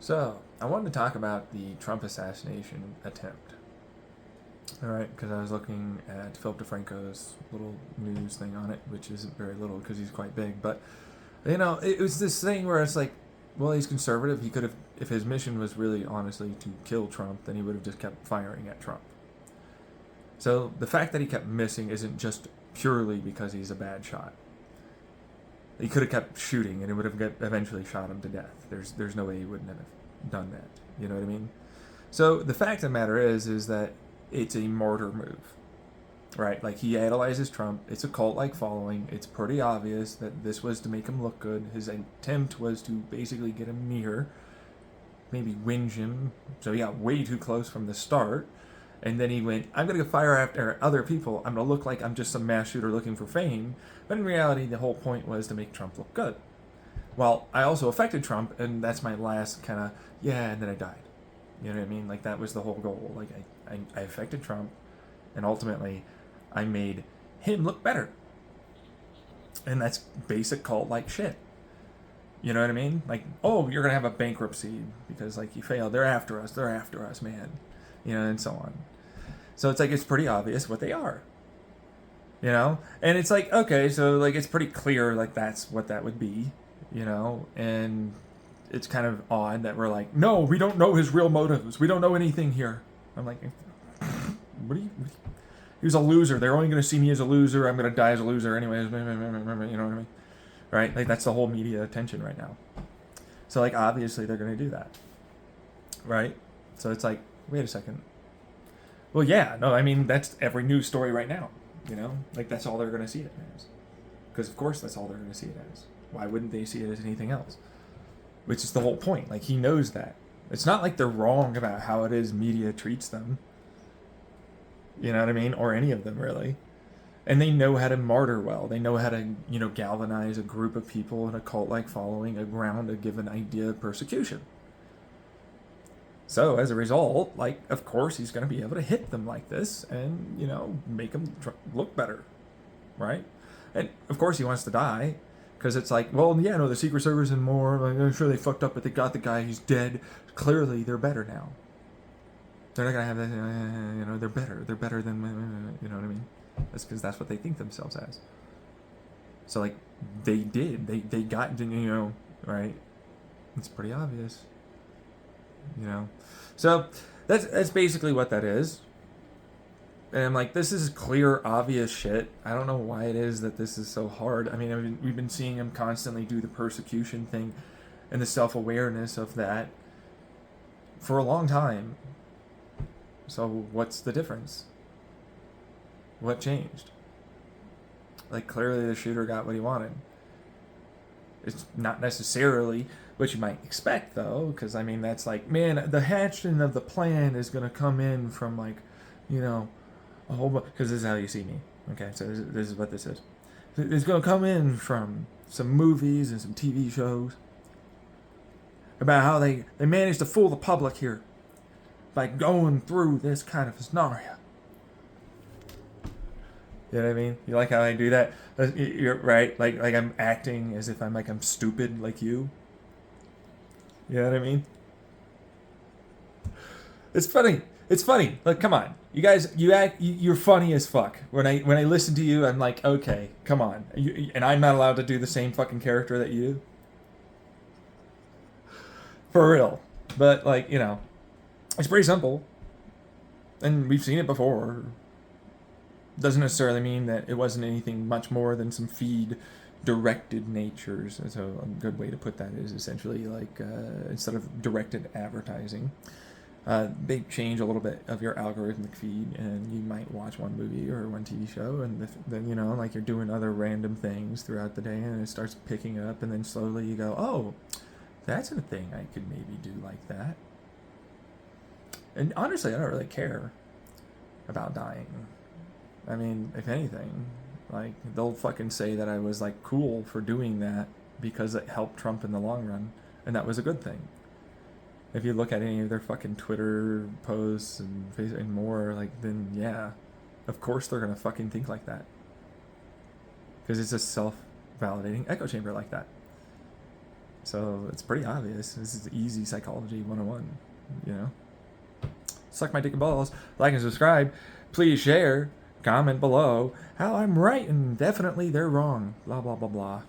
So, I wanted to talk about the Trump assassination attempt. All right, because I was looking at Philip DeFranco's little news thing on it, which isn't very little because he's quite big. But, it was this thing where it's like, well, he's conservative. He could have, if his mission was really honestly to kill Trump, then he would have just kept firing at Trump. So, the fact that he kept missing isn't just purely because he's a bad shot. He could have kept shooting and it would have eventually shot him to death. There's no way he wouldn't have done that. You know what I mean? So the fact of the matter is that it's a martyr move, right? Like he idolizes Trump. It's a cult-like following. It's pretty obvious that this was to make him look good. His attempt was to basically get him near, maybe whinge him. So he got way too close from the start. And then he went, I'm going to go fire after other people. I'm going to look like I'm just some mass shooter looking for fame. But in reality, the whole point was to make Trump look good. Well, I also affected Trump, and that's my last kind of, and then I died. You know what I mean? Like, that was the whole goal. Like, I affected Trump, and ultimately, I made him look better. And that's basic cult-like shit. You know what I mean? Like, oh, you're going to have a bankruptcy because, like, you failed. They're after us, man. And so on. So it's like, it's pretty obvious what they are. And it's like, okay, so like it's pretty clear like that's what that would be, and it's kind of odd that we're like, no, we don't know his real motives, we don't know anything here. I'm like, what do you he was a loser, they're only going to see me as a loser, I'm going to die as a loser anyways, you know what I mean, right? Like that's the whole media attention right now. So like obviously they're going to do that, right? So it's like, wait a second, well, yeah, no, I mean that's every news story right now. Like that's all they're going to see it as. Because of course that's all they're going to see it as. Why wouldn't they see it as anything else? Which is the whole point. Like he knows that. It's not like they're wrong about how it is media treats them. You know what I mean? Or any of them really. And they know how to martyr well. They know how to, galvanize a group of people in a cult-like following around a given idea of persecution. So as a result, like, of course he's going to be able to hit them like this and, make them look better, right? And of course he wants to die because it's like, well, yeah, no, the Secret Service and more, like, I'm sure they fucked up, but they got the guy, he's dead. Clearly they're better now. They're not going to have that, they're better. They're better than, you know what I mean? That's because that's what they think themselves as. So, like, they did. They got, right? It's pretty obvious. So that's basically what that is. And I'm like, this is clear, obvious shit. I don't know why it is that this is so hard. I mean, we've been seeing him constantly do the persecution thing and the self-awareness of that for a long time. So what's the difference? What changed? Like, clearly the shooter got what he wanted. It's not necessarily what you might expect, though, because, I mean, that's like, man, the hatching of the plan is going to come in from, like, a whole bunch, because this is how you see me. Okay, so this is what this is. It's going to come in from some movies and some TV shows about how they managed to fool the public here by going through this kind of scenario. You know what I mean? You like how I do that? You're right. Like I'm acting as if I'm stupid like you. You know what I mean? It's funny. It's funny. Like, come on, you guys. You're funny as fuck. When I listen to you, I'm like, okay, come on. And I'm not allowed to do the same fucking character that you do. For real. But like, it's pretty simple. And we've seen it before. Doesn't necessarily mean that it wasn't anything much more than some feed directed natures. So a good way to put that is essentially like instead of directed advertising, they change a little bit of your algorithmic feed, and you might watch one movie or one TV show, and then like you're doing other random things throughout the day, and it starts picking it up, and then slowly you go, oh, that's a thing I could maybe do like that. And honestly, I don't really care about dying. I mean, if anything, like, they'll fucking say that I was, like, cool for doing that because it helped Trump in the long run, and that was a good thing. If you look at any of their fucking Twitter posts and Facebook and more, like, then yeah, of course they're gonna fucking think like that. Because it's a self-validating echo chamber like that. So it's pretty obvious. This is easy psychology 101, you know? Suck my dick and balls. Like and subscribe. Please share. Comment below how I'm right and definitely they're wrong. Blah, blah, blah, blah.